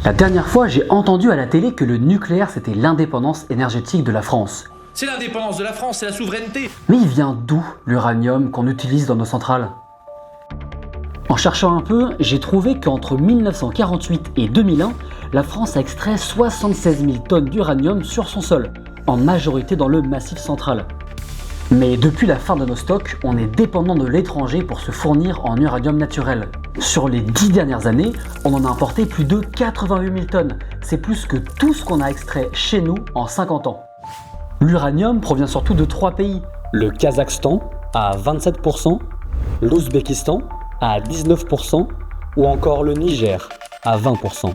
La dernière fois, j'ai entendu à la télé que le nucléaire c'était l'indépendance énergétique de la France. C'est l'indépendance de la France, c'est la souveraineté. Mais il vient d'où l'uranium qu'on utilise dans nos centrales? En cherchant un peu, j'ai trouvé qu'entre 1948 et 2001, la France a extrait 76 000 tonnes d'uranium sur son sol, en majorité dans le Massif central. Mais depuis la fin de nos stocks, on est dépendant de l'étranger pour se fournir en uranium naturel. Sur les 10 dernières années, on en a importé plus de 88 000 tonnes. C'est plus que tout ce qu'on a extrait chez nous en 50 ans. L'uranium provient surtout de 3 pays. Le Kazakhstan à 27%, l'Ouzbékistan à 19% ou encore le Niger à 20%.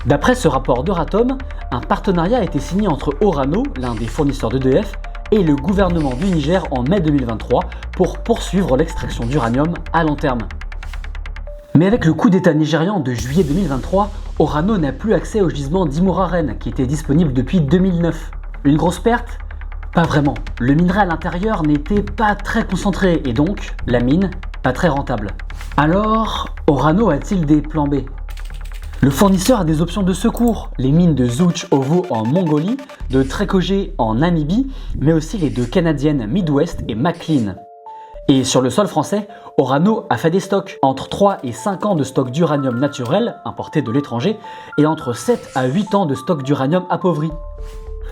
D'après ce rapport d'Euratom, un partenariat a été signé entre Orano, l'un des fournisseurs d'EDF, et le gouvernement du Niger en mai 2023 pour poursuivre l'extraction d'uranium à long terme. Mais avec le coup d'état nigérian de juillet 2023, Orano n'a plus accès au gisement d'Imouraren qui était disponible depuis 2009. Une grosse perte? Pas vraiment. Le minerai à l'intérieur n'était pas très concentré et donc la mine pas très rentable. Alors, Orano a-t-il des plans B? Le fournisseur a des options de secours, les mines de Zouch-Ovo en Mongolie, de Trekogé en Namibie, mais aussi les deux canadiennes Midwest et McLean. Et sur le sol français, Orano a fait des stocks, entre 3 et 5 ans de stocks d'uranium naturel, importé de l'étranger, et entre 7 à 8 ans de stocks d'uranium appauvri.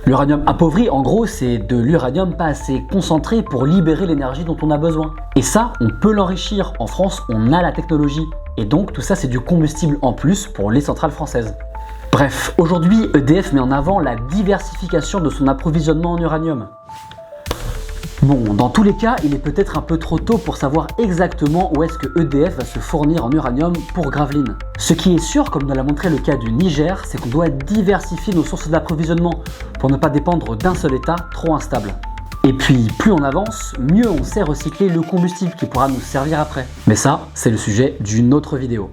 L'uranium appauvri, en gros, c'est de l'uranium pas assez concentré pour libérer l'énergie dont on a besoin. Et ça, on peut l'enrichir. En France, on a la technologie. Et donc, tout ça, c'est du combustible en plus pour les centrales françaises. Bref, aujourd'hui, EDF met en avant la diversification de son approvisionnement en uranium. Bon, dans tous les cas, il est peut-être un peu trop tôt pour savoir exactement où est-ce que EDF va se fournir en uranium pour Gravelines. Ce qui est sûr, comme nous l'a montré le cas du Niger, c'est qu'on doit diversifier nos sources d'approvisionnement pour ne pas dépendre d'un seul état trop instable. Et puis, plus on avance, mieux on sait recycler le combustible qui pourra nous servir après. Mais ça, c'est le sujet d'une autre vidéo.